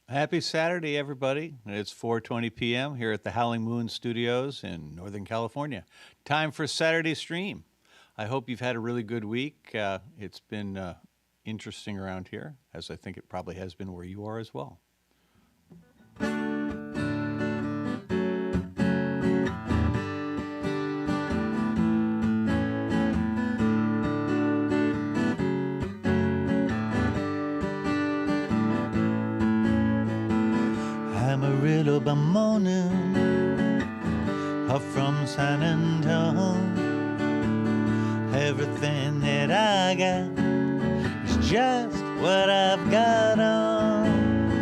Happy Saturday, everybody. It's 4:20 p.m. here at the Howling Moon Studios in Northern California. Time for Saturday Stream. I hope you've had a really good week. It's been interesting around here, as I think it probably has been where you are as well. Amarillo by morning, up from San Antonio. Everything that I got is just what I've got on.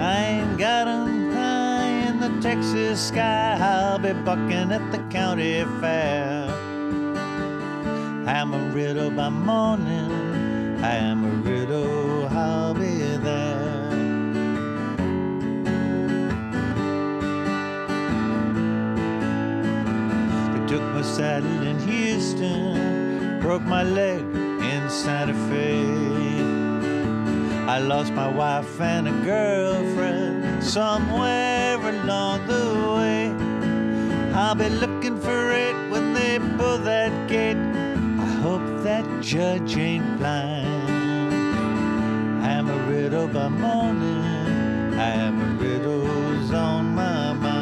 I ain't got 'em high in the Texas sky. I'll be bucking at the county fair. Amarillo by morning, Amarillo, I'll be there. Took my saddle in Houston, broke my leg in Santa Fe. I lost my wife and a girlfriend somewhere along the way. I'll be looking for it when they pull that gate. I hope that judge ain't blind. Amarillo by morning, Amarillo's on my mind.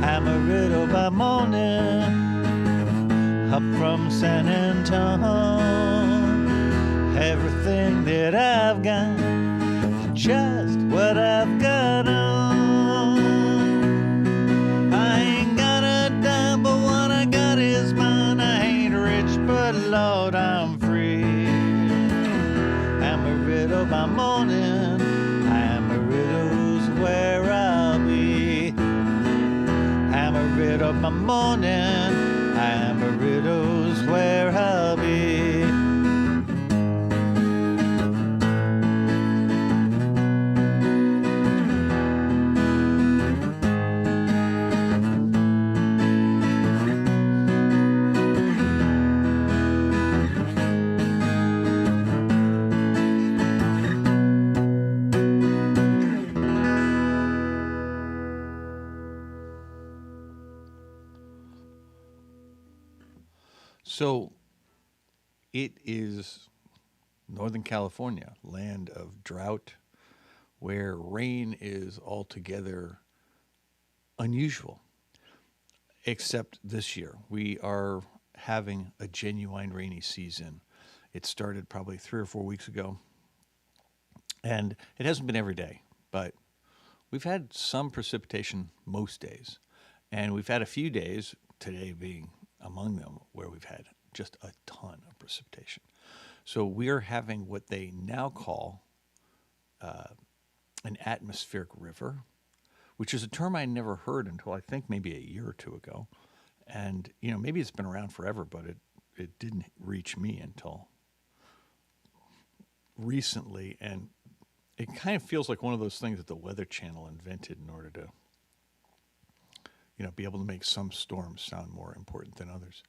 Amarillo by morning, up from San Antonio. Everything that I've got is just what I've got on. I ain't got a dime, but what I got is mine. I ain't rich, but Lord, I'm free. Amarillo by morning, Amarillo's where I'll be. Amarillo by morning, Amarillo's where I'll be. So it is Northern California, land of drought, where rain is altogether unusual. Except this year, we are having a genuine rainy season. It started probably 3 or 4 weeks ago, and it hasn't been every day, but we've had some precipitation most days, and we've had a few days, today being among them, where we've had just a ton of precipitation. So we are having what they now call an atmospheric river, which is a term I never heard until I think maybe a year or two ago. And, maybe it's been around forever, but it didn't reach me until recently. And it kind of feels like one of those things that the Weather Channel invented in order to be able to make some storms sound more important than others.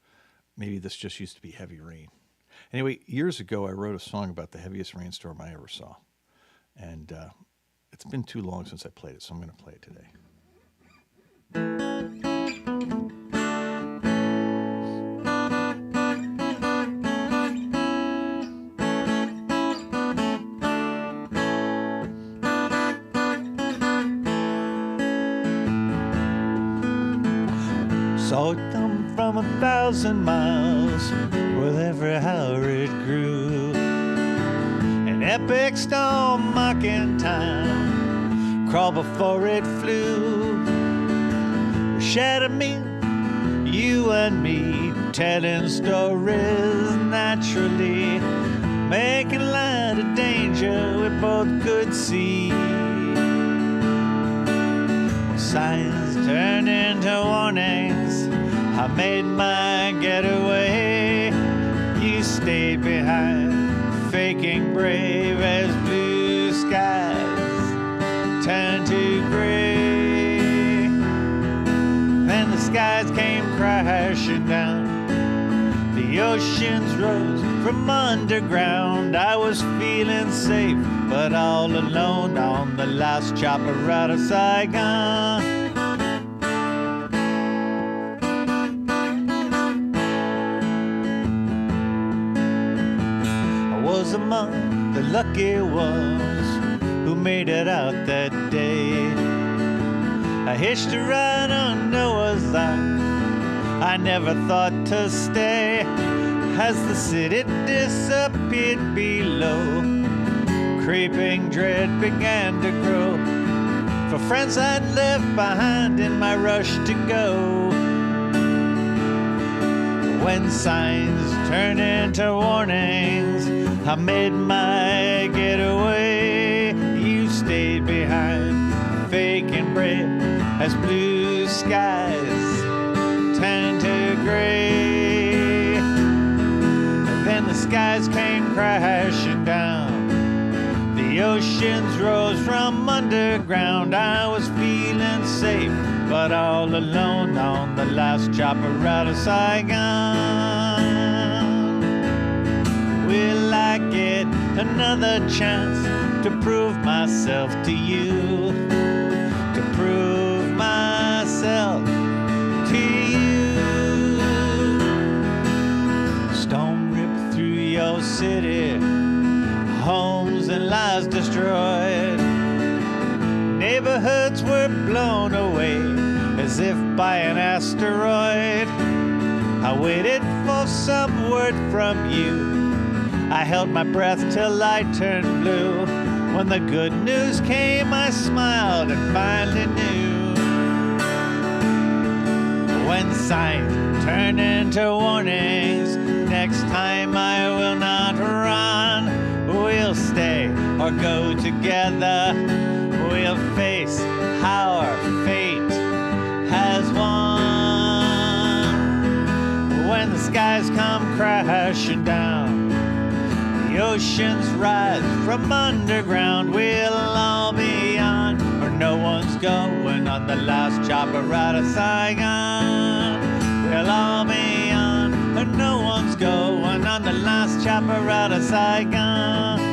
Maybe this just used to be heavy rain. Anyway, years ago, I wrote a song about the heaviest rainstorm I ever saw. And it's been too long since I played it, so I'm going to play it today. Saw it come from 1,000 miles with every hour it grew. An epic storm mocking time, crawl before it flew. Shadow me, you and me, telling stories naturally, making light of danger we both could see. Signs turned into warnings, I made my getaway. You stayed behind, faking brave as blue skies turned to gray. Then the skies came crashing down, the The oceans rose from underground. I was feeling safe, but all alone on the last chopper out of Saigon. I was among the lucky ones who made it out that day. I hitched a ride on Noah's Ark. I never thought to stay as the city disappeared below. Creeping dread began to grow for friends I'd left behind in my rush to go. When signs turned into warnings, I made my getaway. You stayed behind, fake and brave, as blue skies turned to gray. Then the skies came crashing down. The oceans rose from underground. I was feeling safe, but all alone on the last chopper out of Saigon. Will I get another chance to prove myself to you? To prove myself to you. Storm ripped through your city, homes and lives destroyed. Neighborhoods were blown away as if by an asteroid. I waited for some word from you. I held my breath till I turned blue. When the good news came, I smiled and finally knew. When signs turn into warnings, next time I will not run. We'll stay or go together. We'll face our fate has won. When the skies come crashing down, the oceans rise from underground. We'll all be on, or no one's going on the last chopper out of Saigon. We'll all be on, or no one's going on the last chopper out of Saigon.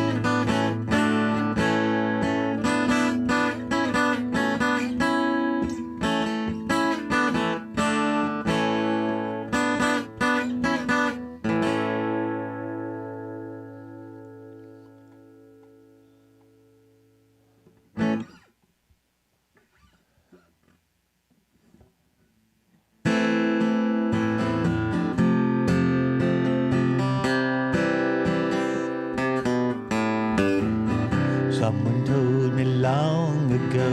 Someone told me long ago,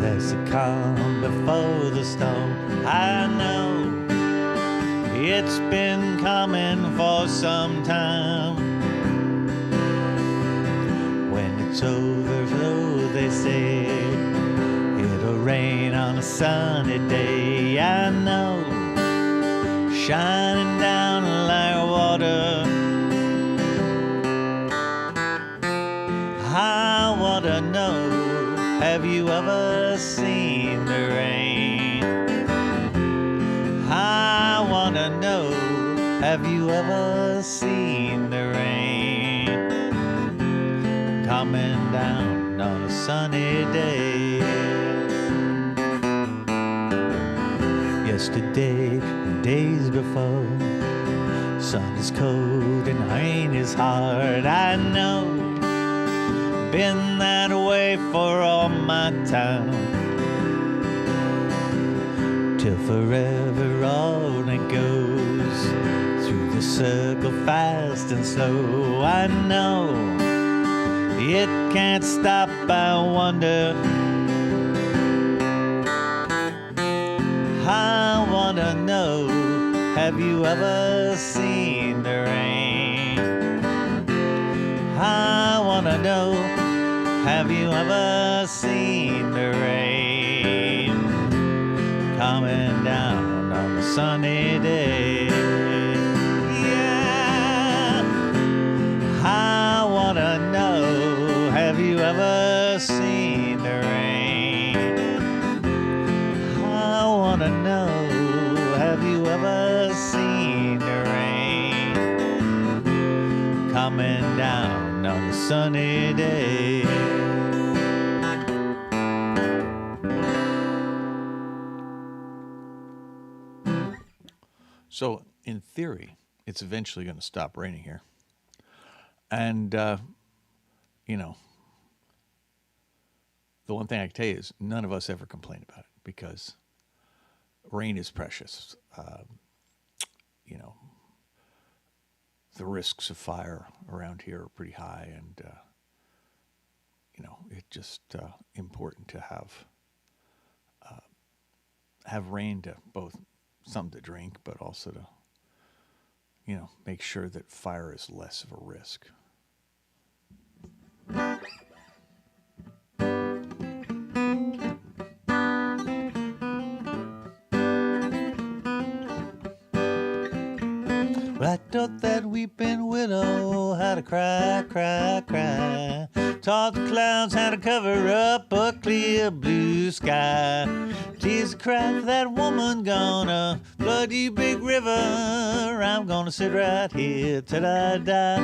there's a calm before the storm. I know it's been coming for some time. When it's over, so they say, it'll rain on a sunny day. I know, shining down like water. I want to know, have you ever seen the rain? I want to know, have you ever seen the rain? Coming down on a sunny day. Yesterday and days before, sun is cold and rain is hard. I know, been that way for all my time, till forever on it goes, through the circle fast and slow. I know it can't stop, I wonder. I wanna know, have you ever seen the rain? I wanna know, have you ever seen the rain coming down on a sunny day? Yeah, I wanna know, have you ever seen the rain? I wanna know, have you ever seen the rain? coming down on a sunny day. So, in theory, it's eventually going to stop raining here. And, you know, the one thing I can tell you is none of us ever complain about it because rain is precious. You know, the risks of fire around here are pretty high, and, you know, it's just important to have rain to both something to drink, but also to, you know, make sure that fire is less of a risk. Well, I taught that weeping willow how to cry, cry, cry. Taught the clouds how to cover up a clear blue sky. Tears cry for that woman gonna flood you big river. I'm gonna sit right here till I die.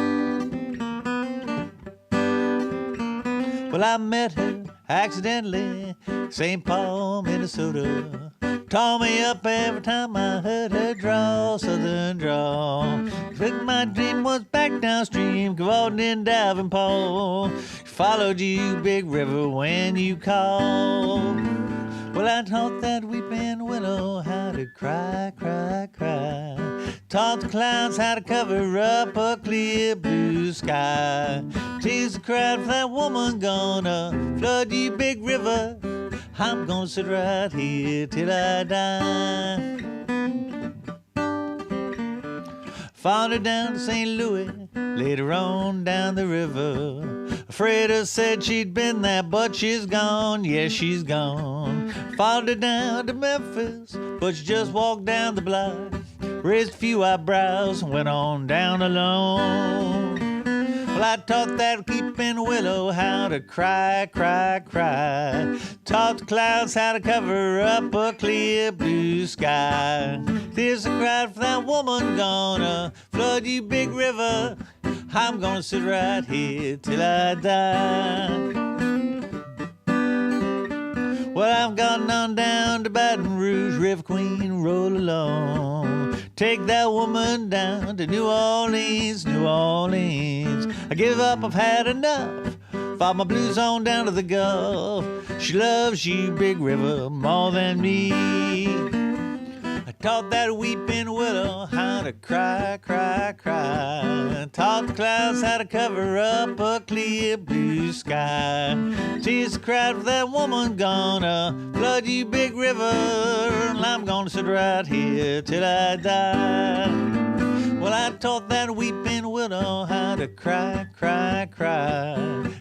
Well, I met her accidentally, St. Paul, Minnesota. Tore me up every time I heard her draw, southern drawl. But my dream was back downstream, cavorting in Davenport. Followed you, big river, when you called. Well, I taught that weeping willow how to cry, cry, cry. Taught the clouds how to cover up a clear blue sky. Tears cried for that woman gonna flood you, big river. I'm gonna sit right here till I die. Followed her down to St. Louis, later on down the river. Afraid her said she'd been there, but she's gone, yes, she's gone. Followed her down to Memphis, but she just walked down the block. Raised a few eyebrows and went on down alone. Well, I taught that weeping willow how to cry, cry, cry. Taught the clouds how to cover up a clear blue sky. Tears are cried for that woman gonna flood you, big river. I'm gonna sit right here till I die. Well, I've gotten on down to Baton Rouge, River Queen, roll along. Take that woman down to New Orleans, New Orleans. I give up, I've had enough. Fought my blues on down to the Gulf. She loves you, big river, more than me. I taught that weeping willow how to cry, cry, cry. Taught the clouds how to cover up a clear blue sky. Tears cried for that woman gonna flood you, big river. And I'm gonna sit right here till I die. Well, I taught that weeping willow how to cry, cry, cry.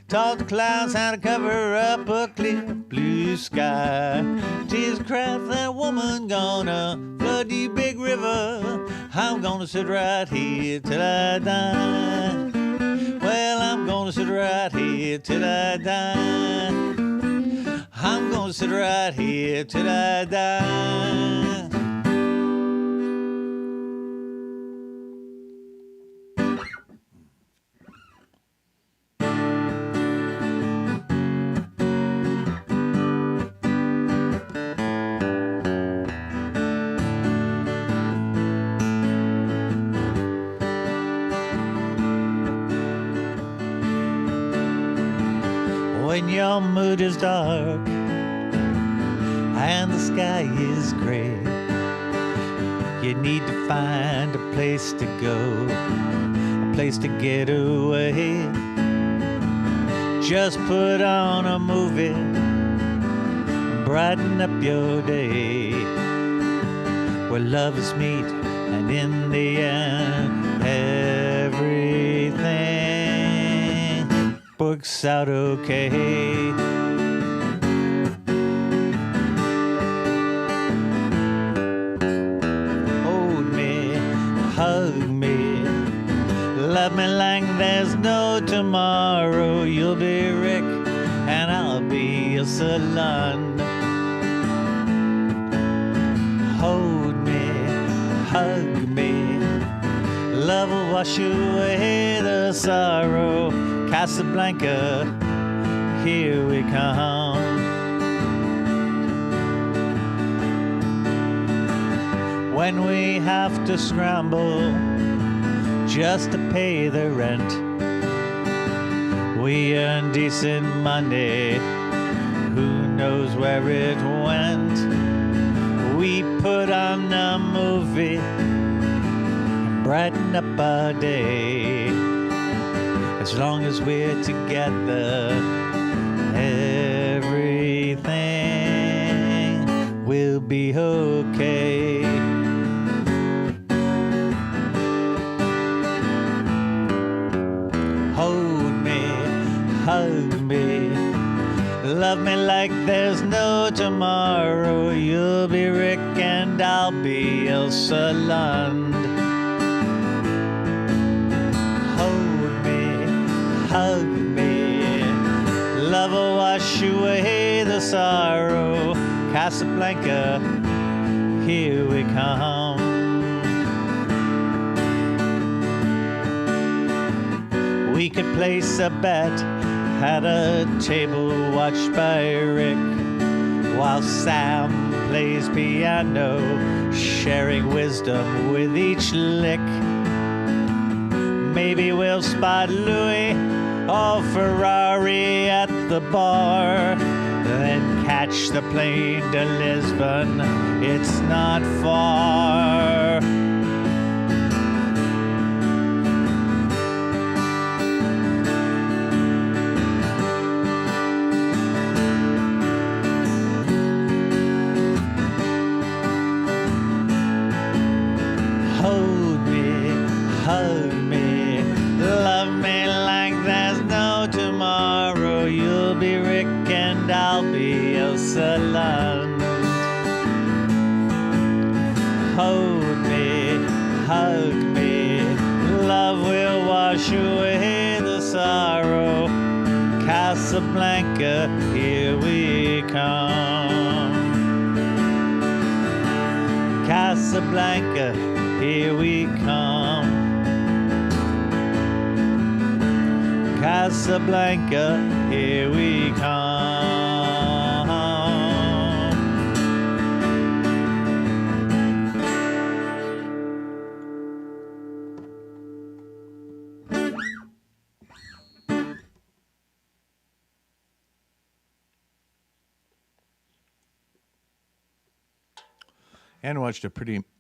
Taught the clouds how to cover up a clear blue sky. Tears cried for that woman gonna flood you, big river. I'm gonna sit right here till I die. Well, I'm gonna sit right here till I die. I'm gonna sit right here till I die. When your mood is dark and the sky is gray, you need to find a place to go, a place to get away. Just put on a movie, brighten up your day, where lovers meet and in the end everything works out okay. Hold me, hug me, love me like there's no tomorrow. You'll be Rick and I'll be your salon. Hold me, hug me, love will wash away the sorrow. Casablanca, here we come. When we have to scramble just to pay the rent, we earn decent money, who knows where it went. We put on a movie and brighten up our day. As long as we're together, everything will be okay. Hold me, hug me, love me like there's no tomorrow. You'll be Rick and I'll be Elsa Lund. Hold me, hug me, love will wash away the sorrow. Casablanca, here we come. We could place a bet at a table watched by Rick, while Sam plays piano, sharing wisdom with each lick. Maybe we'll spot Louis or Ferrari at the bar, then catch the plane to Lisbon. It's not far. Hold me, hug me, love me like there's no tomorrow. You'll be Rick and I'll be Elsa Lund. Hold me, hug me, love will wash away the sorrow. Casablanca, here we come. Casablanca, here we come. Casablanca, here we come.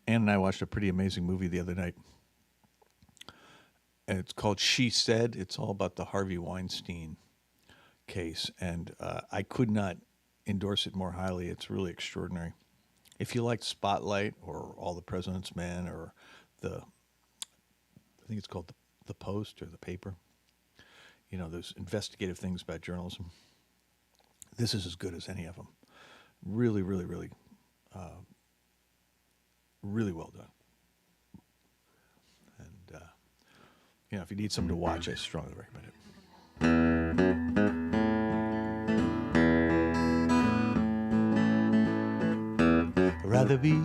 Ann and I watched a pretty amazing movie the other night. And it's called She Said. It's all about the Harvey Weinstein case. And I could not endorse it more highly. It's really extraordinary. If you liked Spotlight or All the President's Men or I think it's called the Post or the Paper, you know, those investigative things about journalism, this is as good as any of them. Really, really, really, really well done. And, you know, if you need something to watch, I strongly recommend it. I'd rather be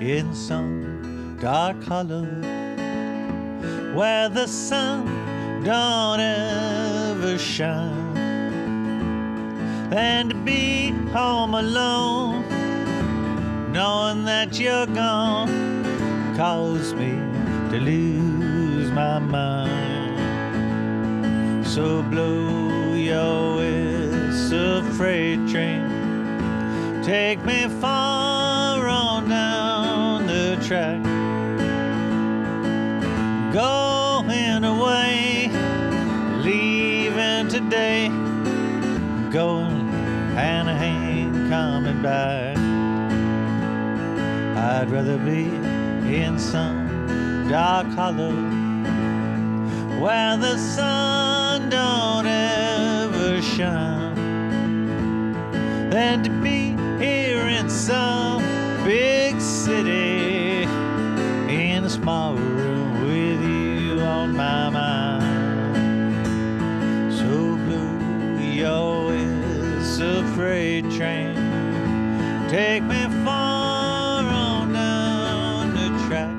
in some dark hollow where the sun don't ever shine than to be home alone knowing that you're gone caused me to lose my mind. So blow your whistle, freight train, take me far on down the track, going away, leaving today, going and I ain't coming back. I'd rather be in some dark hollow where the sun don't ever shine than to be here in some big city in a small room with you on my mind. So blow your whistle, freight train, take me far on down the track.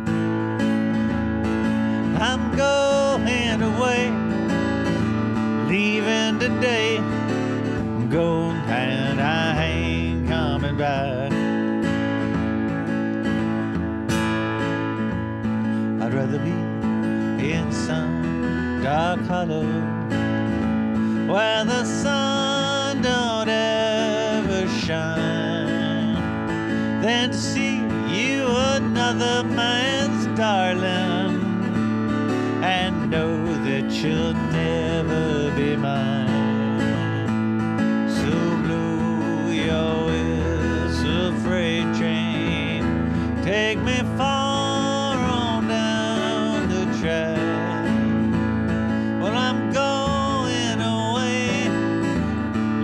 I'm to be in some dark hollow where the sun don't ever shine, than to see you another man's darling and know that you'll never be mine. So blow your whistle, freight train, take me far on down the track. Well, I'm going away,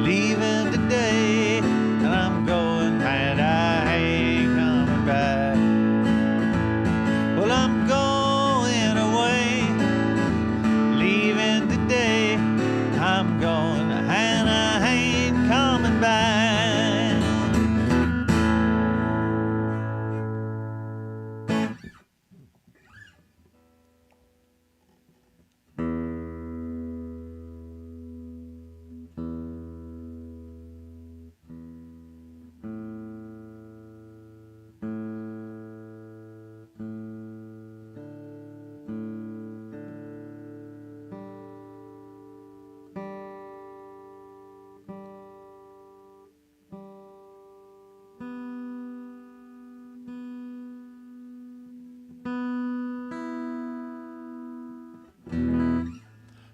leaving today, and I'm going and I ain't coming back. Well, I'm going away, leaving today, I'm going and I ain't coming back.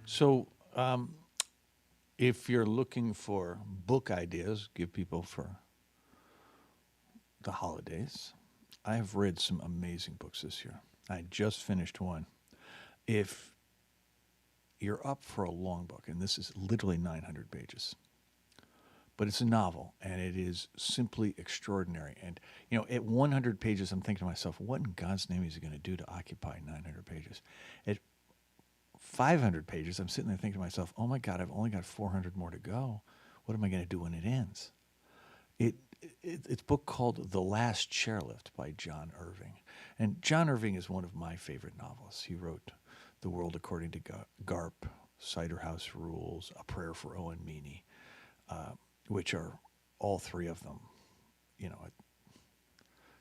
So, if you're looking for book ideas, give people for the holidays, I have read some amazing books this year. I just finished one. If you're up for a long book, and this is literally 900 pages, but it's a novel, and it is simply extraordinary. And, at 100 pages, I'm thinking to myself, what in God's name is he going to do to occupy 900 pages? At 500 pages, I'm sitting there thinking to myself, oh my God, I've only got 400 more to go. What am I going to do when it ends? It's a book called The Last Chairlift by John Irving. And John Irving is one of my favorite novelists. He wrote The World According to Garp, Cider House Rules, A Prayer for Owen Meany, which are all three of them,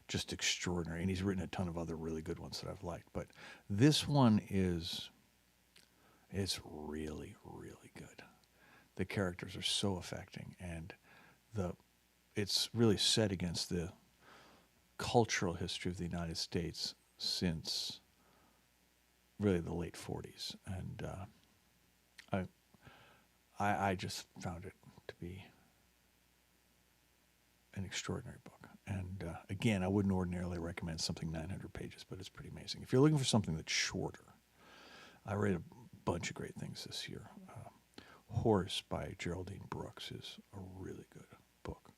just extraordinary. And he's written a ton of other really good ones that I've liked. But this one it's really, really good. The characters are so affecting, and it's really set against the cultural history of the United States since really the late 40s. And I just found it to be an extraordinary book. And again, I wouldn't ordinarily recommend something 900 pages, but it's pretty amazing. If you're looking for something that's shorter, I read a bunch of great things this year. Horse by Geraldine Brooks is a really good book,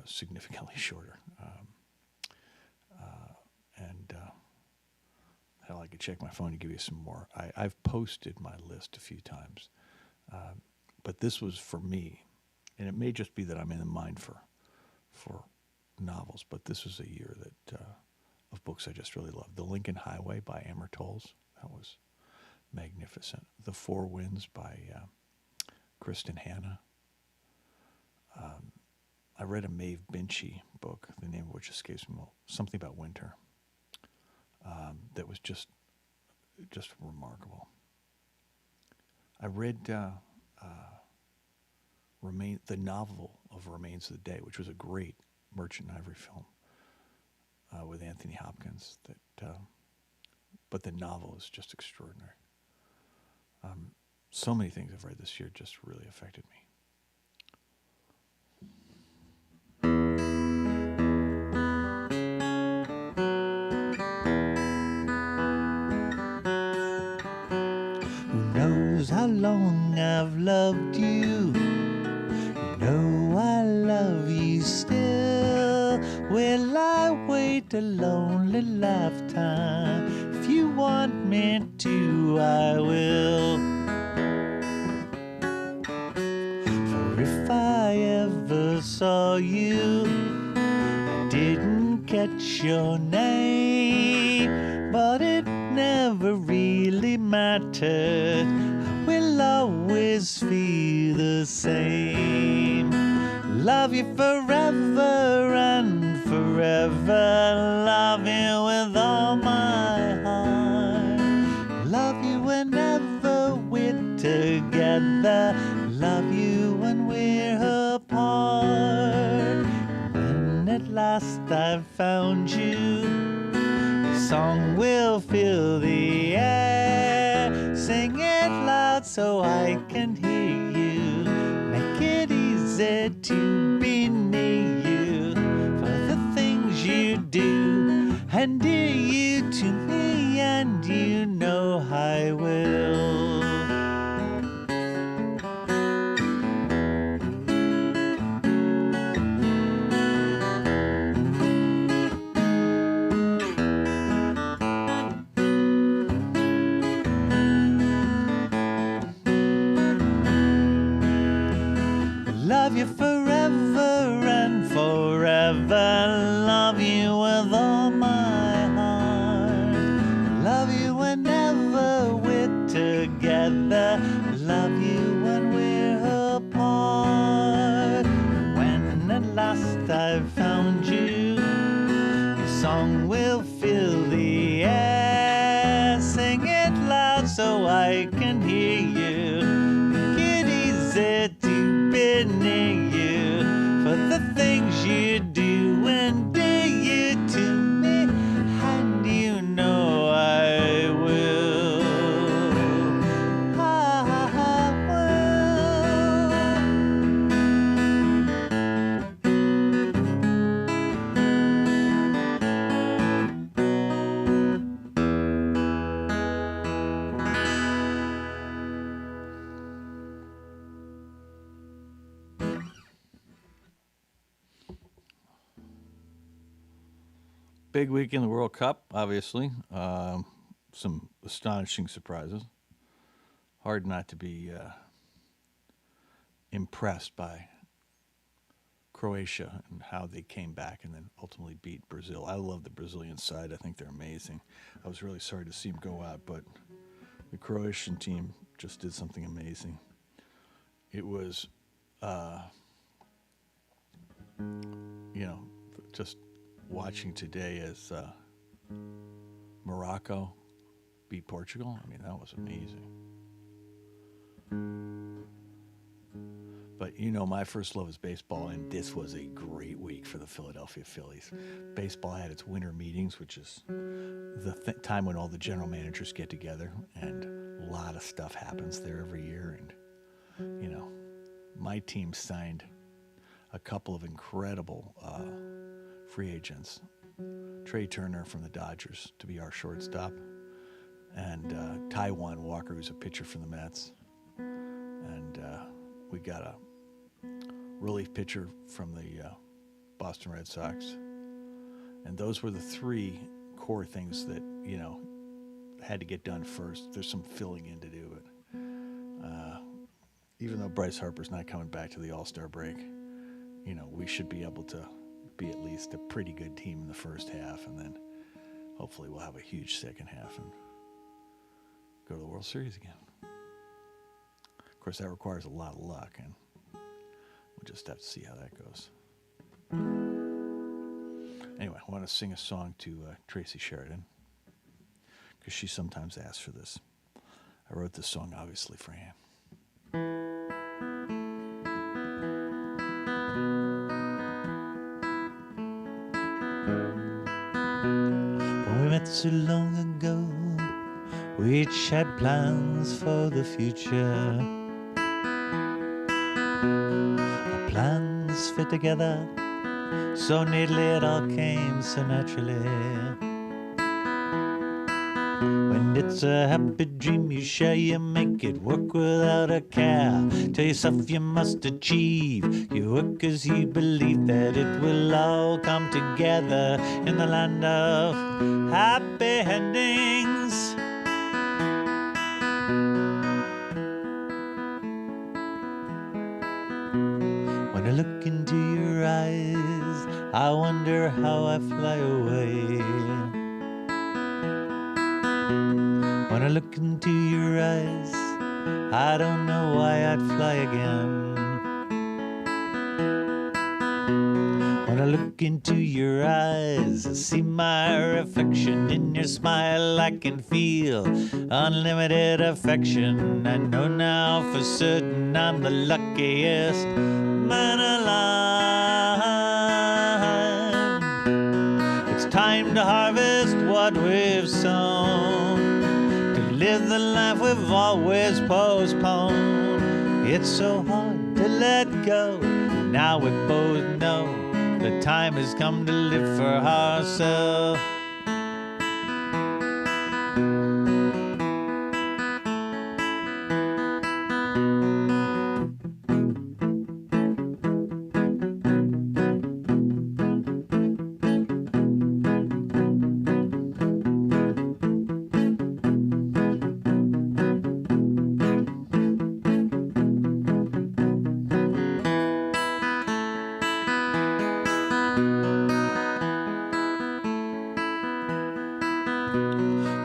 significantly shorter. Hell, I could check my phone and give you some more. I've posted my list a few times, but this was for me, and it may just be that I'm in the mind for novels, but this was a year that of books I just really loved. The Lincoln Highway by Amor Towles, that was magnificent. The Four Winds by Kristen Hanna. I read a Maeve Binchy book, the name of which escapes me, something about winter, that was just remarkable. I read the novel of Remains of the Day, which was a great Merchant Ivory film with Anthony Hopkins. But the novel is just extraordinary. So many things I've read this year just really affected me. Who knows how long I've loved you? You know I love you still. Will I wait a lonely lifetime? If you want me to, I will. For if I ever saw you, I didn't catch your name, but it never really mattered. I will always feel the same. Love you forever and forever. Love you with all my heart. last I've found you, your song will fill the air. Sing it loud so I can hear you. Make it easy to be near you for the things you do. And dear you to me, and you know I will. Love you forever and forever. Love you with all my heart. Love you whenever we're together. Love you when we're apart. When at last I've found you, your song will fill the air. Sing it loud so I can hear you. Make it easy to be near you for the things you do, and do you to me, and you know I will. I Big week in the World Cup, obviously. Some astonishing surprises. Hard not to be impressed by Croatia and how they came back and then ultimately beat Brazil. I love the Brazilian side. I think they're amazing. I was really sorry to see them go out, but the Croatian team just did something amazing. It was, just watching today as Morocco beat Portugal. I mean, that was amazing. But my first love is baseball, and this was a great week for the Philadelphia Phillies. Baseball had its winter meetings, which is the time when all the general managers get together, and a lot of stuff happens there every year. And, my team signed a couple of incredible free agents. Trey Turner from the Dodgers to be our shortstop, and Taijuan Walker, who's a pitcher for the Mets. And we got a relief pitcher from the Boston Red Sox. And those were the three core things that, had to get done first. There's some filling in to do, but even though Bryce Harper's not coming back to the All-Star break, we should be able to be at least a pretty good team in the first half, and then hopefully we'll have a huge second half and go to the World Series again. Of course, that requires a lot of luck, and we'll just have to see how that goes. Anyway, I want to sing a song to Tracy Sheridan, because she sometimes asks for this. I wrote this song, obviously, for Ann. When we met so long ago, we each had plans for the future. Our plans fit together so neatly, it all came so naturally. When it's a happy dream you share, you make it work without a care. Tell yourself you must achieve. You work 'cause you believe that it will all come together in the land of happy endings. When I look into your eyes, I wonder how I fly away. When I look into your eyes, I don't know why I'd fly again. When I look into your eyes, I see my reflection in your smile. I can feel unlimited affection. I know now for certain I'm the luckiest man alive. time to harvest what we've sown, to live the life we've always postponed. It's so hard to let go. Now we both know the time has come to live for ourselves.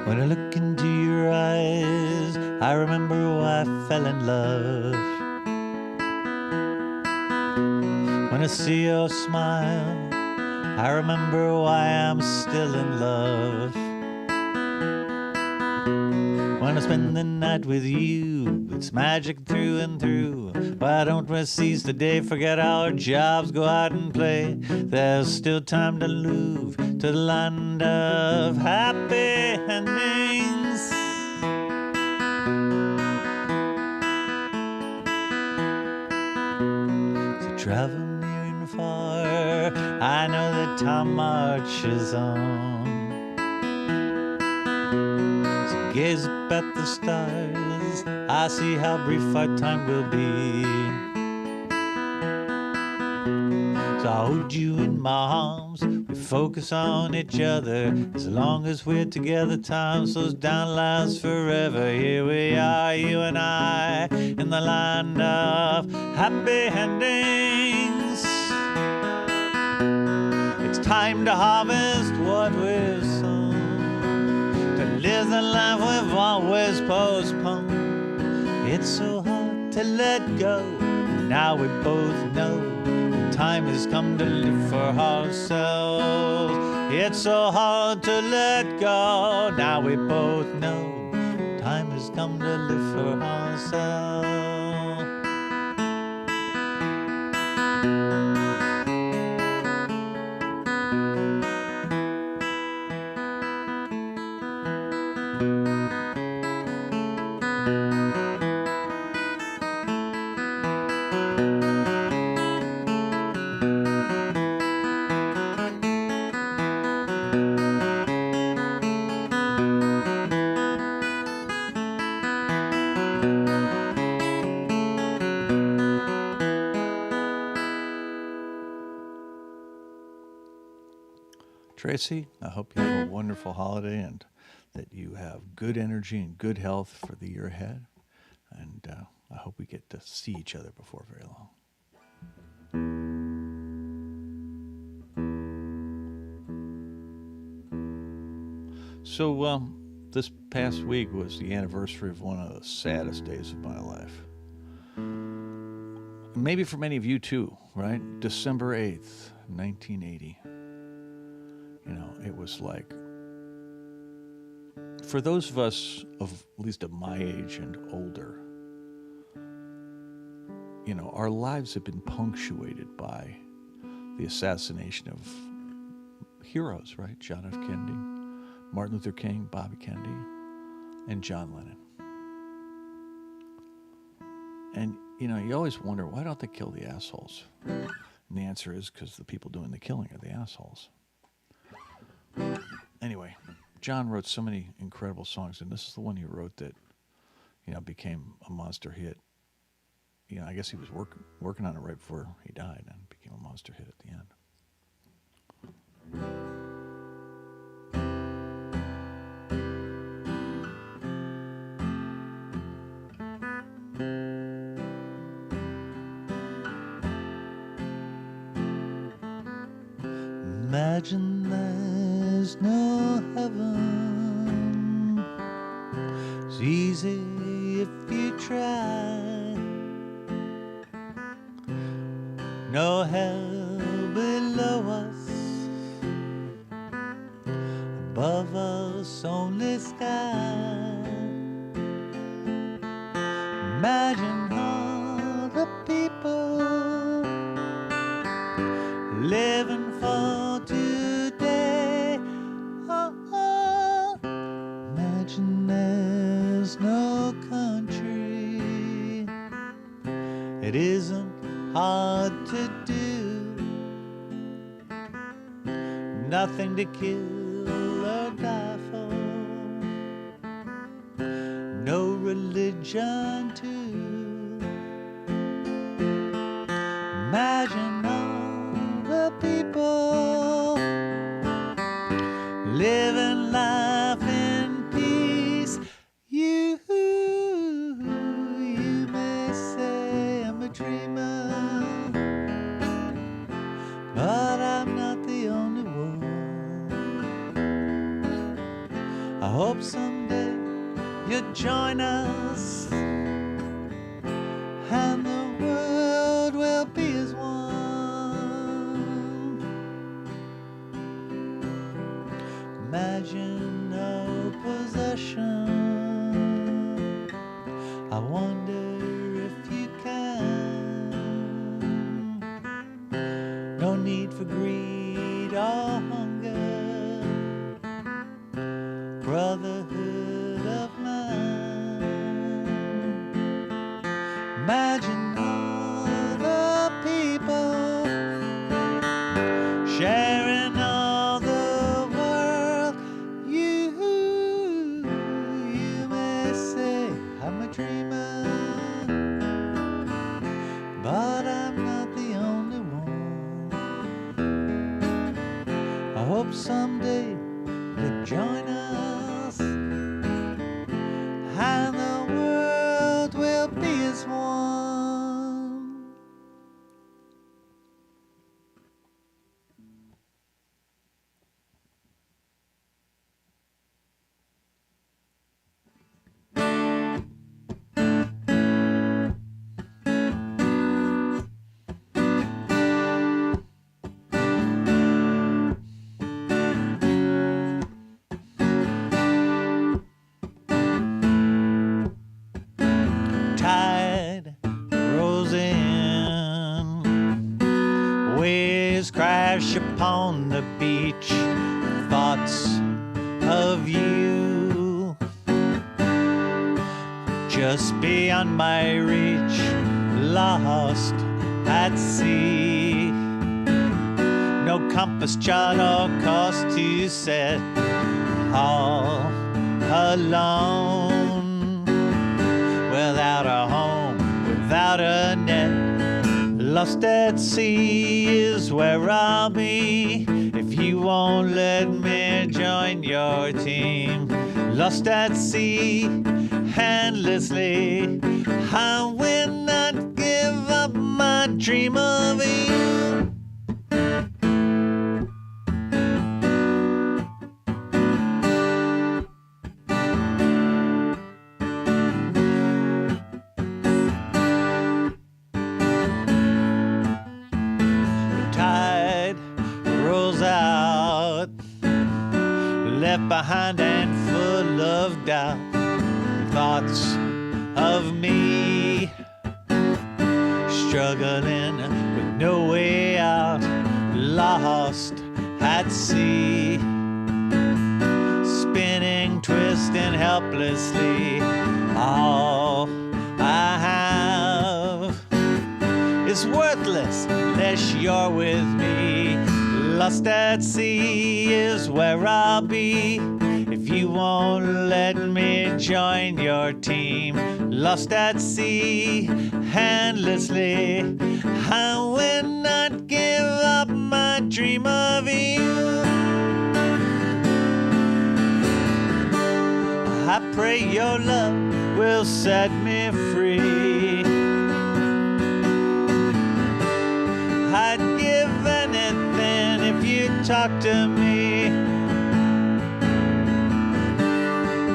When I look into your eyes, I remember why I fell in love. When I see your smile, I remember why I'm still in love. When I spend the night with you, it's magic through and through. Why don't we seize the day, forget our jobs, go out and play? There's still time to move to the land of happy endings. So travel near and far, I know that time marches on. So gaze up at the stars, I see how brief our time will be. So I'll hold you in my arms, we focus on each other. As long as we're together, time slows down, lasts forever. Here we are, you and I, in the land of happy endings. It's time to harvest what we've sown, to live the life we've always postponed. It's so hard to let go. Now we both know the time has come to live for ourselves. It's so hard to let go. Now we both know time has come to live for ourselves. Tracy, I hope you have a wonderful holiday and that you have good energy and good health for the year ahead. And I hope we get to see each other before very long. So this past week was the anniversary of one of the saddest days of my life. Maybe for many of you too, right? December 8th, 1980. You know, it was like, for those of us of at least of my age and older, you know, our lives have been punctuated by the assassination of heroes, right? John F. Kennedy, Martin Luther King, Bobby Kennedy, and John Lennon. And, you know, you always wonder, why don't they kill the assholes? And the answer is because the people doing the killing are the assholes. Anyway, John wrote so many incredible songs, and this is the one he wrote that, you know, became a monster hit. You know, I guess he was working on it right before he died, and it became a monster hit at the end. Imagine there's no heaven. It's easy if you try. No hell below us. Above us only sky. Imagine all the people living for today, nothing to kill or die for, no religion too. Imagine all the people living life in peace. You may say I'm a dreamer, but I'm not the only one. I hope someday you'll join us and the world will be as one. Imagine no possession. I wonder if you can. No need for greed or hunger, brotherhood of man. Imagine all the people sharing all the world. You may say I'm a dreamer, but I'm not the only one. I hope someday you'll join us and the world will be as one. Tide rolls in, waves crash upon the beach. Thoughts of you just beyond my reach, lost at sea. No compass, chart, or course to set, all alone, without a home, without a net. Lost at sea is where I'll be if you won't let me join your team. Lost at sea, endlessly, I will not give up my dream of you. Out, left behind and full of doubt, thoughts of me struggling with no way out, lost at sea, spinning, twisting helplessly. All I have is worthless unless you're with me. Lost at sea is where I'll be if you won't let me join your team. Lost at sea, endlessly, I will not give up my dream of you. I pray your love will set me free. I'd give anything if you talk to me.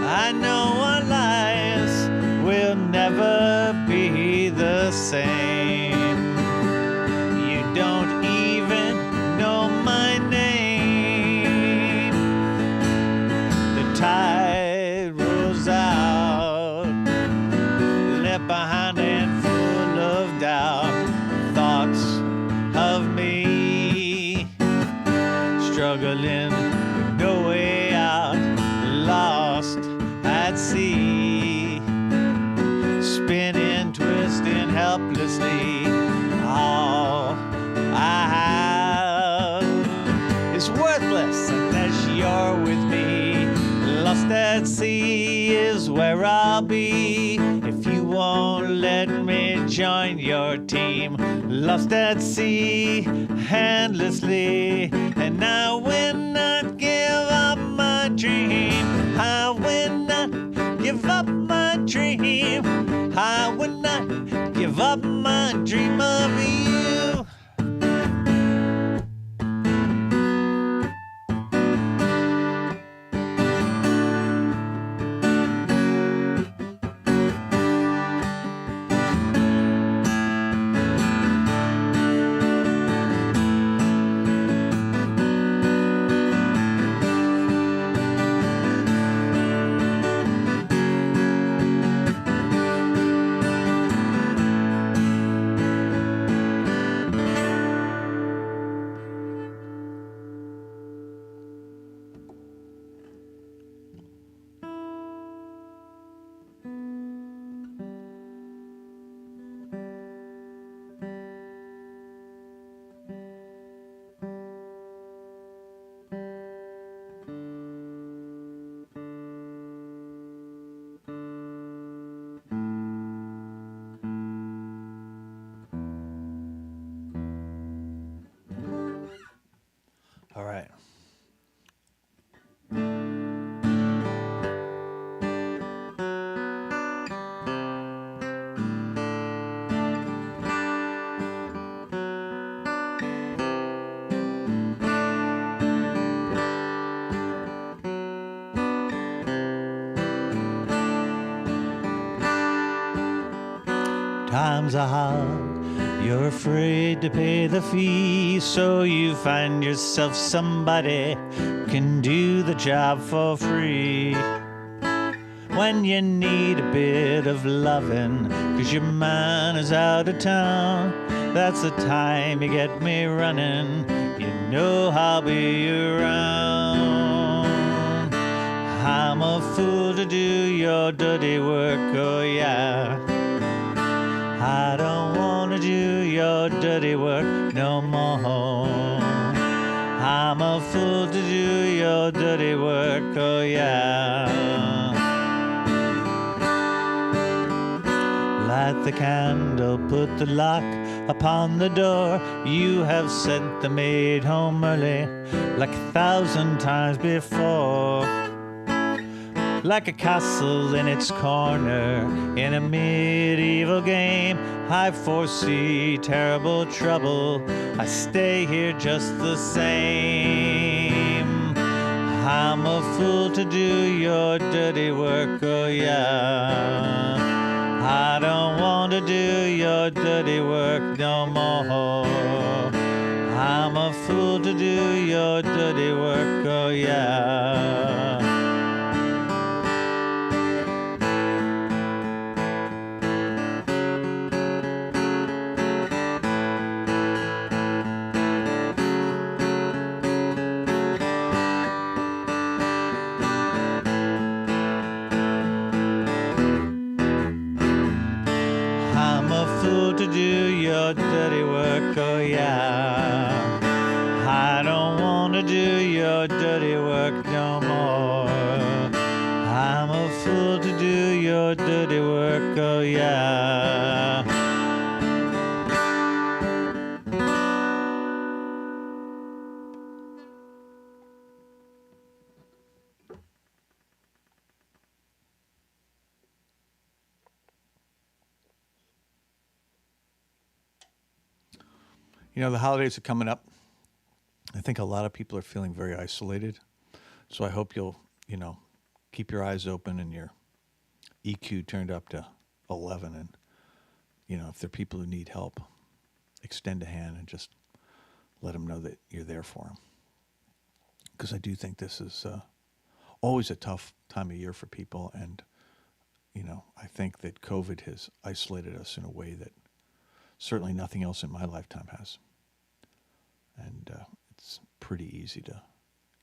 I know our lives will never be the same. You don't even know my name. The tide rolls out, left behind and full of doubt, thoughts of me struggling with no way out, lost at sea, spinning, twisting helplessly. All I have is worthless at sea is where I'll be if you won't let me join your team. Lost at sea, handlessly, and I will not give up my dream. I will not give up my dream. I will not give up my dream of you. All right. Times are hard, you're afraid to pay the fee, so you find yourself somebody who can do the job for free. When you need a bit of loving, 'cause your man is out of town, that's the time you get me running, you know I'll be around. I'm a fool to do your dirty work, oh yeah. I don't wanna do your dirty work no more. I'm a fool to do your dirty work, oh yeah. Light the candle, put the lock upon the door. You have sent the maid home early, like 1,000 times before. Like a castle in its corner in a medieval game, I foresee terrible trouble. I stay here just the same. I'm a fool to do your dirty work, oh yeah. I don't want to do your dirty work no more. I'm a fool to do your dirty work, oh yeah. To do your dirty work, oh yeah. I don't want to do your dirty work no more. I'm a fool to do your dirty work, oh yeah. You know, the holidays are coming up. I think a lot of people are feeling very isolated. So I hope you'll, keep your eyes open and your EQ turned up to 11. And, if there are people who need help, extend a hand and just let them know that you're there for them. Because I do think this is always a tough time of year for people. And, I think that COVID has isolated us in a way that certainly nothing else in my lifetime has. And it's pretty easy to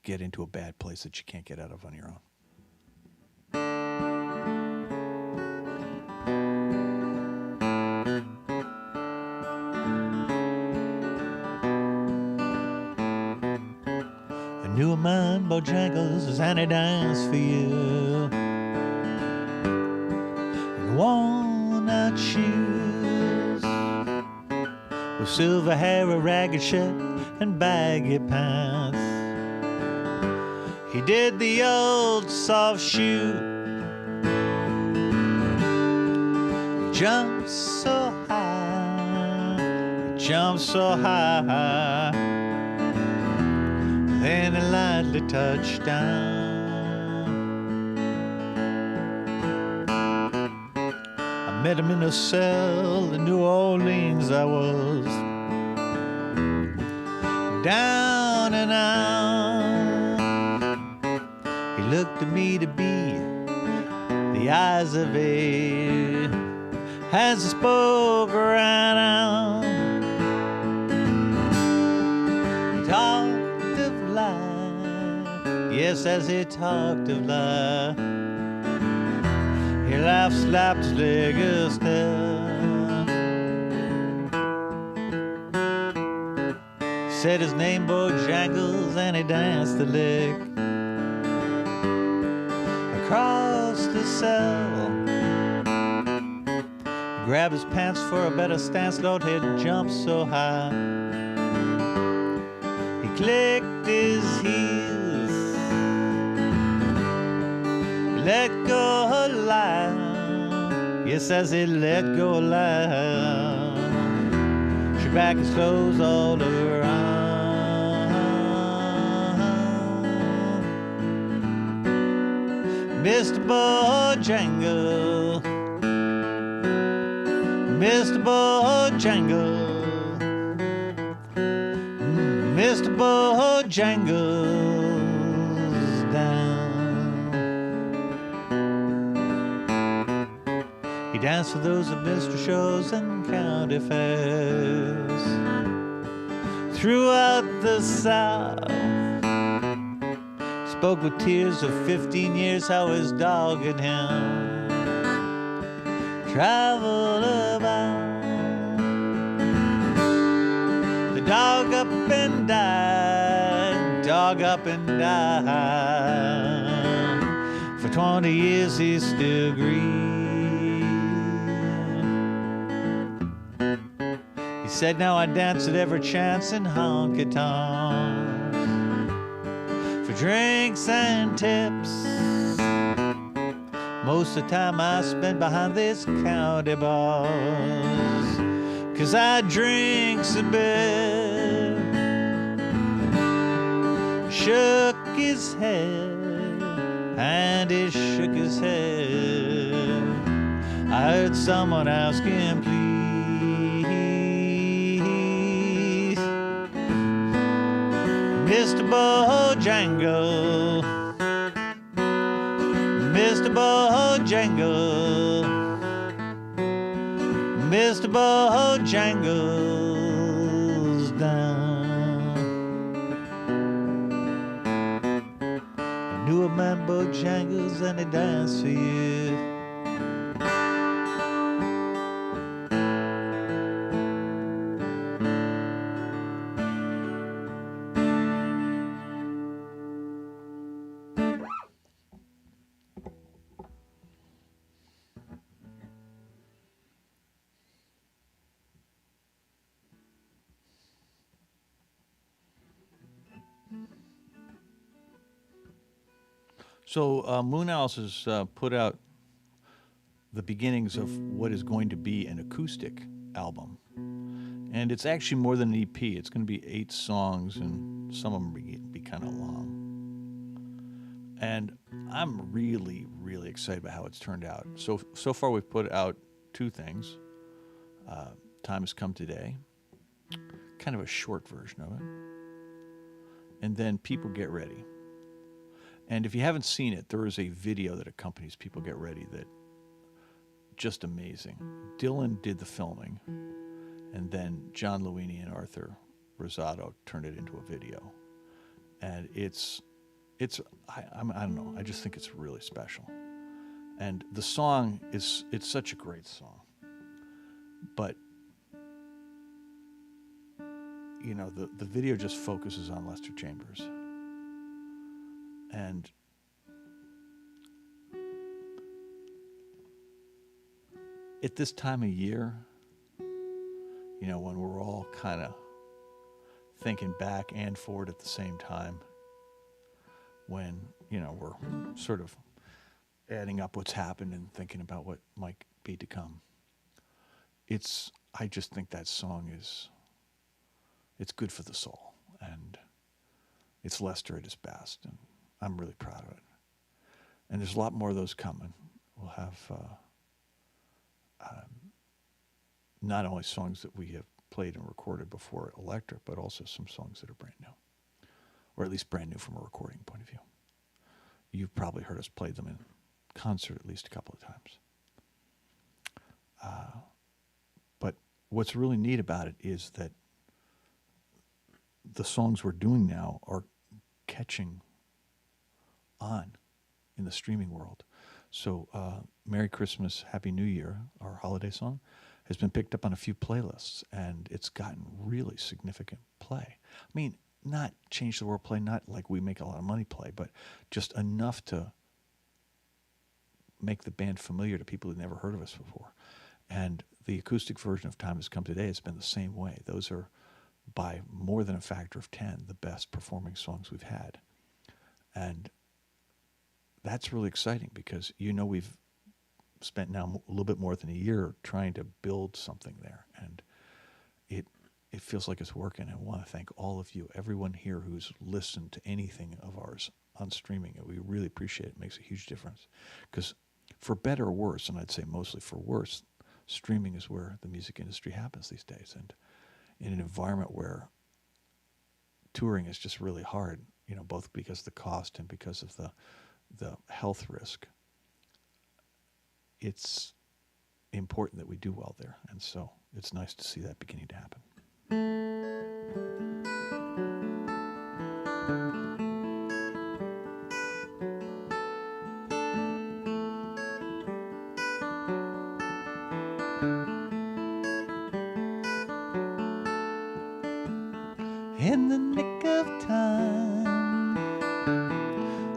get into a bad place that you can't get out of on your own. I knew a man by Bojangles and he danced for you in walnut shoes, with silver hair, a ragged shirt, and baggy pants. He did the old soft shoe, jumped so high, jumped so high, then he lightly touched down. I met him in a cell in New Orleans. I was down and out. He looked at me to be the eyes of age as he spoke right out. He talked of life, yes, as he talked of life. He laughed, slapped his leg a step. He said his name Bojangles and he danced the lick across the cell. He grabbed his pants for a better stance, Lord, he'd jumped so high. He clicked his heels, he let go loud, yes, as he let go loud, she back his clothes all around. Mr. Bojangle, Mr. Bojangle, Mr. Bojangles down. He danced for those at minstrel shows and county fairs throughout the South. Spoke with tears of 15 years how his dog and him traveled about. The dog up and died, dog up and died. For 20 years he still grieved. He said, now I dance at every chance in honky-tonks for drinks and tips. Most of the time I spend behind this county bars, 'cause I drinks a bit. Shook his head, and he shook his head. I heard someone ask him, please, Mr. Bojangle, Mr. Bojangle, Mr. Bojangles down. I knew a man Bojangles and he danced for you. So Moonalice has put out the beginnings of what is going to be an acoustic album. And it's actually more than an EP. It's going to be 8 songs, and some of them be kind of long. And I'm really, really excited about how it's turned out. So far we've put out 2 things. Time Has Come Today, kind of a short version of it. And then People Get Ready. And if you haven't seen it, there is a video that accompanies People Get Ready that just amazing. Dylan did the filming, and then John Luini and Arthur Rosado turned it into a video. And I don't know, I just think it's really special. And the song it's such a great song. But you know, the video just focuses on Lester Chambers. And at this time of year, when we're all kind of thinking back and forward at the same time, when, we're sort of adding up what's happened and thinking about what might be to come. I just think that song it's good for the soul, and it's Lester at his best, and I'm really proud of it. And there's a lot more of those coming. We'll have not only songs that we have played and recorded before Electric, but also some songs that are brand new, or at least brand new from a recording point of view. You've probably heard us play them in concert at least a couple of times. But what's really neat about it is that the songs we're doing now are catching on in the streaming world. So Merry Christmas, Happy New Year, our holiday song, has been picked up on a few playlists, and it's gotten really significant play. I mean, not change the world play, not like we make a lot of money play, but just enough to make the band familiar to people who've never heard of us before. And the acoustic version of Time Has Come Today has been the same way. Those are, by more than a factor of 10, the best performing songs we've had. And that's really exciting because, we've spent now a little bit more than a year trying to build something there. And it feels like it's working. I want to thank all of you, everyone here who's listened to anything of ours on streaming. We really appreciate it. It makes a huge difference. Because for better or worse, and I'd say mostly for worse, streaming is where the music industry happens these days. And in an environment where touring is just really hard, both because of the cost and because of the health risk, it's important that we do well there. And so it's nice to see that beginning to happen. In the nick of time,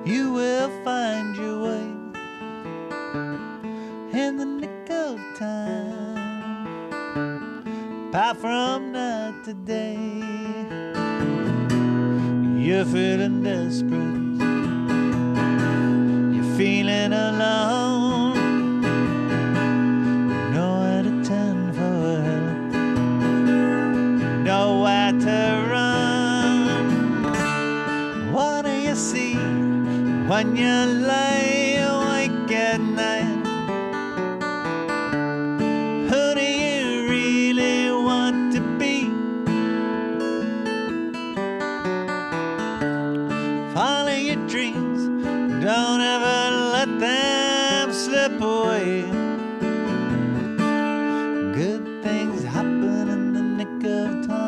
you will find your way. In the nick of time, apart from night to day. You're feeling desperate, you're feeling alone, nowhere to turn for help, nowhere to run. What do you see when you lie awake at night? Who do you really want to be? Follow your dreams, don't ever let them slip away. Good things happen in the nick of time.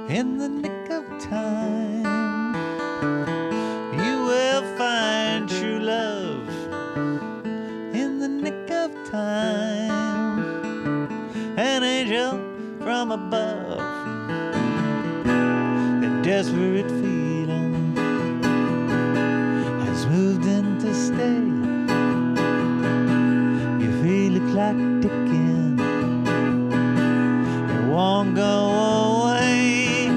In the nick of time, you will find true love. In the nick of time, an angel from above. The desperate feeling has moved in to stay. You feel the clock ticking, it won't go away.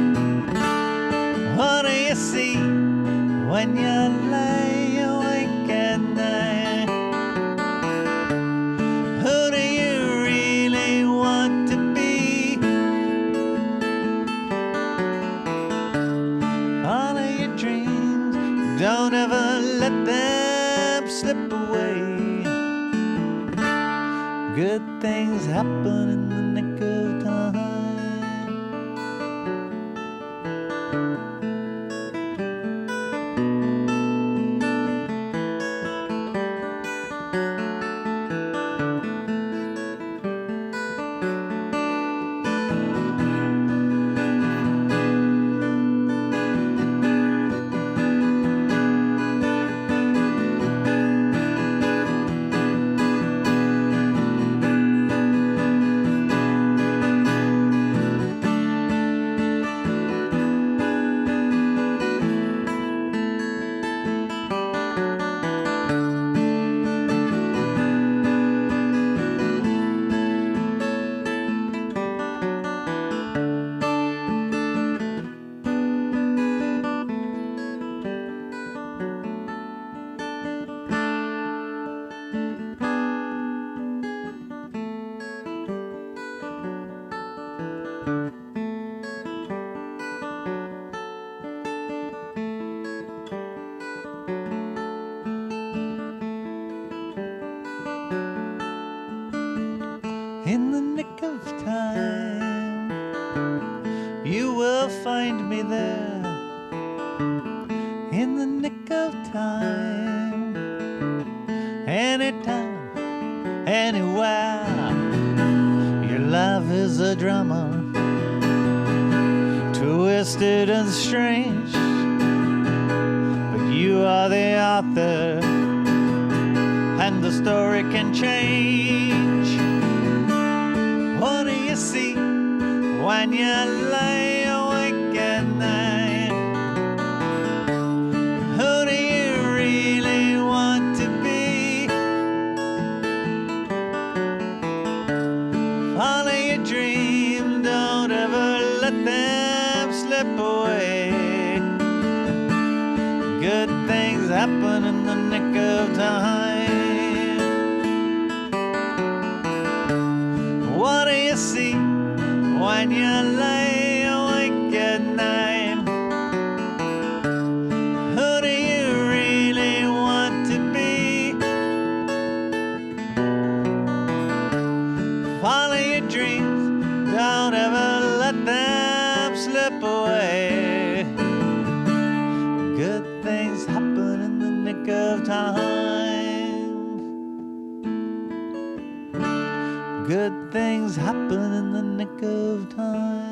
What do you see when you lie awake at night? Who do you really want to be? Follow your dreams, don't ever let them slip away. Good things happen in the nick of time. find me there in the nick of time, anytime, anywhere. Your love is a drama, twisted and strange, but you are the author, and the story can change. What do you see when you lie awake at night? Who do you really want to be? Follow your dreams, don't ever let them slip away. Good things happen in the nick of time. What do you see when you lay awake at night? Who do you really want to be? Follow your dreams, don't ever let them slip away. Good things happen in the nick of time. Good things happen in the nick of time.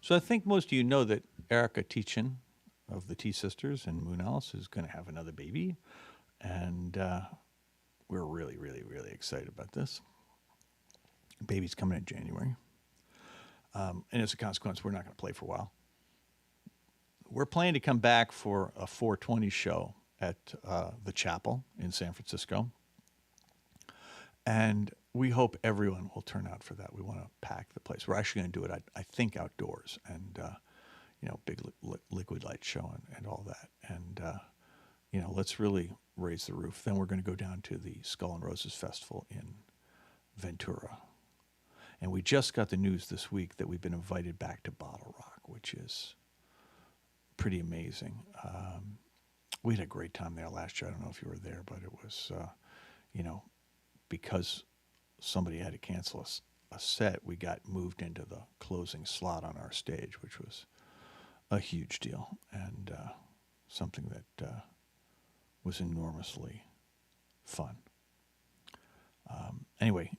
So I think most of you know that Erica Teachin of the Tea Sisters and Moonalice is going to have another baby. And we're really, really, really excited about this. The baby's coming in January. And as a consequence, we're not going to play for a while. We're planning to come back for a 420 show at the Chapel in San Francisco. And we hope everyone will turn out for that. We want to pack the place. We're actually going to do it, I think, outdoors and, big liquid light show and all that. And, let's really raise the roof. Then we're going to go down to the Skull and Roses Festival in Ventura. And we just got the news this week that we've been invited back to Bottle Rock, which is pretty amazing. We had a great time there last year. I don't know if you were there, but it was, because somebody had to cancel a set, we got moved into the closing slot on our stage, which was a huge deal and something that was enormously fun. Anyway,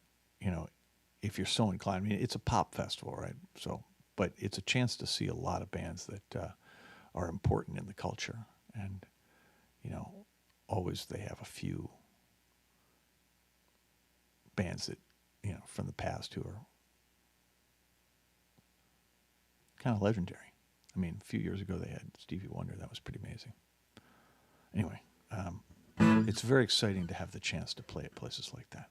if you're so inclined, I mean, it's a pop festival, right? So, but it's a chance to see a lot of bands that are important in the culture, and always they have a few bands that, from the past who are kind of legendary. I mean, a few years ago they had Stevie Wonder. That was pretty amazing. Anyway, it's very exciting to have the chance to play at places like that.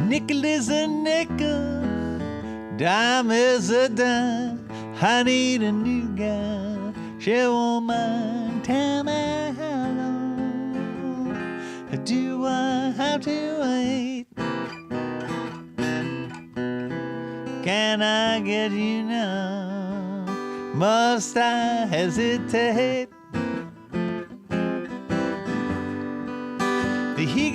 Nickel is a nickel, dime is a dime. I need a new guy, she won't mind. Tell me how long do I have to wait? Can I get you now? Must I hesitate?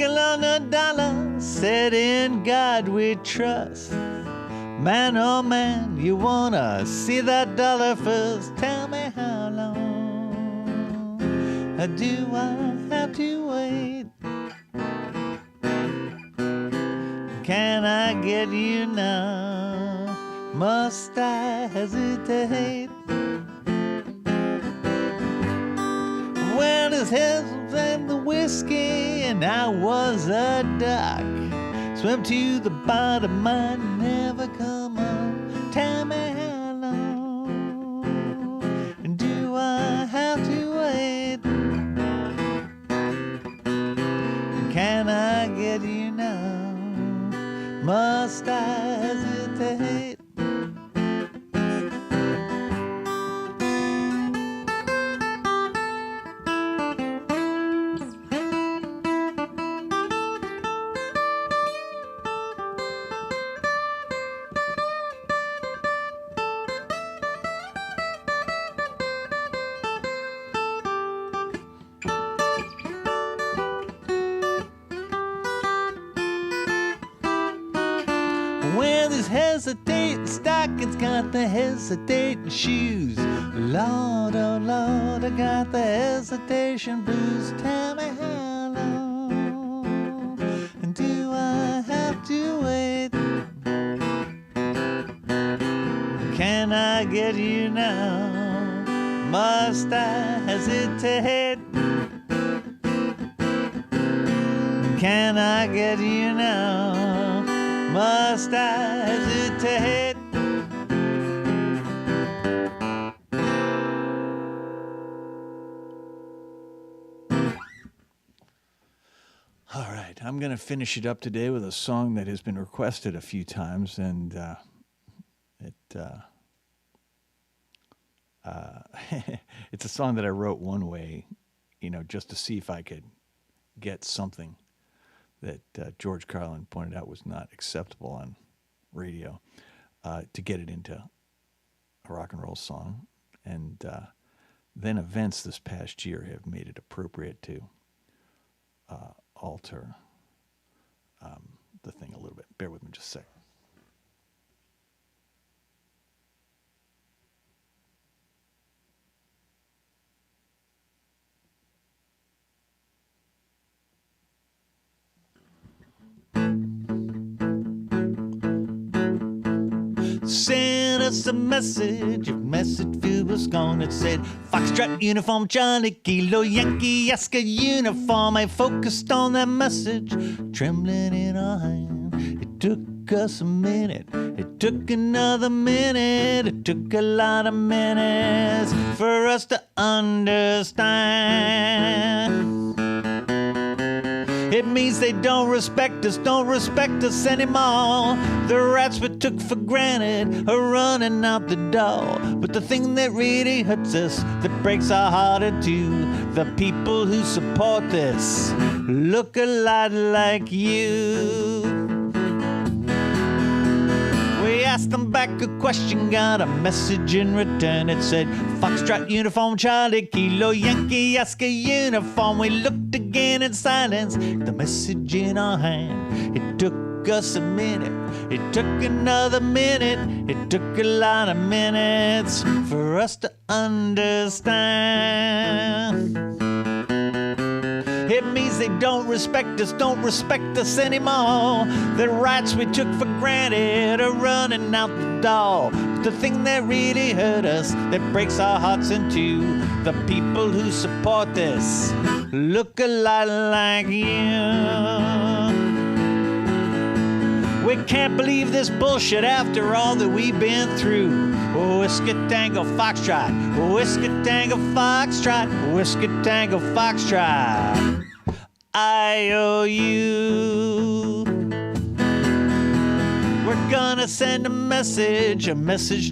nickel on a dollar, said in God we trust. Man, oh man, you wanna see that dollar first? Tell me how long do I have to wait? Can I get you now? Must I hesitate? Well, his head was in the whiskey and I was a duck. Swim to the bottom, I never come up. Tell me how long do I have to wait? Can I get you now? Must I hesitate? Well, this hesitating stockings got the hesitating shoes. Lord, oh Lord, I got the hesitation blues. Tell me how long do I have to wait? Can I get you now? Must I hesitate? Can I get you now? Must I hesitate? All right, I'm going to finish it up today with a song that has been requested a few times, and it's a song that I wrote one way, just to see if I could get something that George Carlin pointed out was not acceptable on radio, to get it into a rock and roll song. And then events this past year have made it appropriate to alter the thing a little bit. Bear with me just a sec. Sent us a message, a message field was gone. It said, Foxtrot uniform, Charlie Kilo, Yankee Oscar uniform. I focused on that message, trembling in our hand. It took us a minute, it took another minute, it took a lot of minutes for us to understand. It means they don't respect us anymore. The rats we took for granted are running out the door. But the thing that really hurts us, that breaks our heart are two, the people who support this look a lot like you. We asked them back a question, got a message in return. It said, Foxtrot uniform, Charlie Kilo, Yankee Oscar uniform. We looked again in silence, the message in our hand. It took us a minute, it took another minute, it took a lot of minutes for us to understand. It means they don't respect us anymore. The rights we took for granted are running out the door. But the thing that really hurt us, that breaks our hearts in two, the people who support this look a lot like you. We can't believe this bullshit after all that we've been through. Whiskey Tango Foxtrot, Whiskey Tango Foxtrot, Whiskey Tango Foxtrot, IOU. We're gonna send a message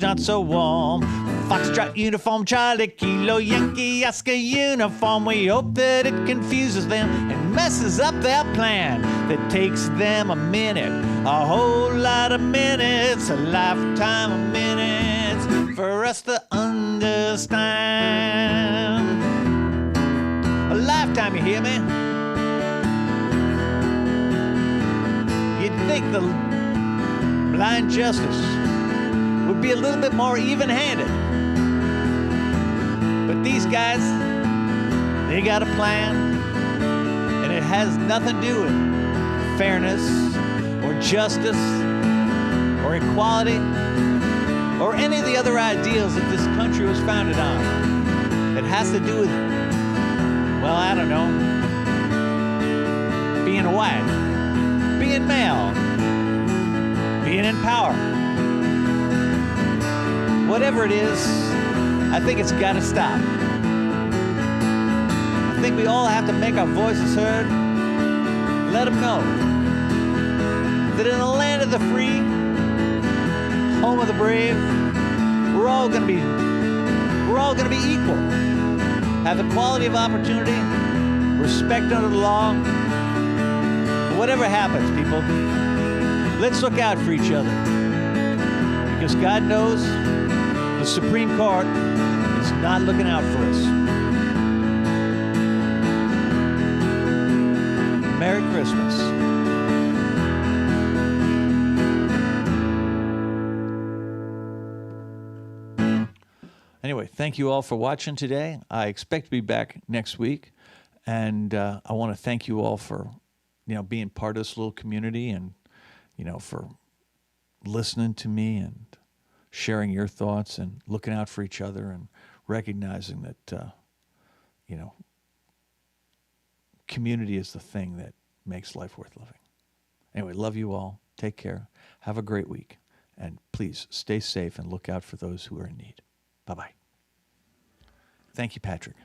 not so warm. Foxtrot uniform, Charlie Kilo, Yankee Oscar uniform. We hope that it confuses them and messes up their plan. That takes them a minute, a whole lot of minutes, a lifetime of minutes for us to understand. A lifetime, you hear me? think the blind justice would be a little bit more even-handed. But these guys, they got a plan, and it has nothing to do with fairness or justice or equality or any of the other ideals that this country was founded on. It has to do with, well, I don't know, being white, being male, being in power. Whatever it is, I think it's got to stop. I think we all have to make our voices heard. Let them know that in the land of the free, home of the brave, we're all going to be equal. Have equality of opportunity, respect under the law. Whatever happens, people, let's look out for each other. Because God knows the Supreme Court is not looking out for us. Merry Christmas. Anyway, thank you all for watching today. I expect to be back next week, and I want to thank you all for, being part of this little community, and, for listening to me and sharing your thoughts and looking out for each other and recognizing that, community is the thing that makes life worth living. Anyway, love you all. Take care. Have a great week. And please stay safe and look out for those who are in need. Bye-bye. Thank you, Patrick.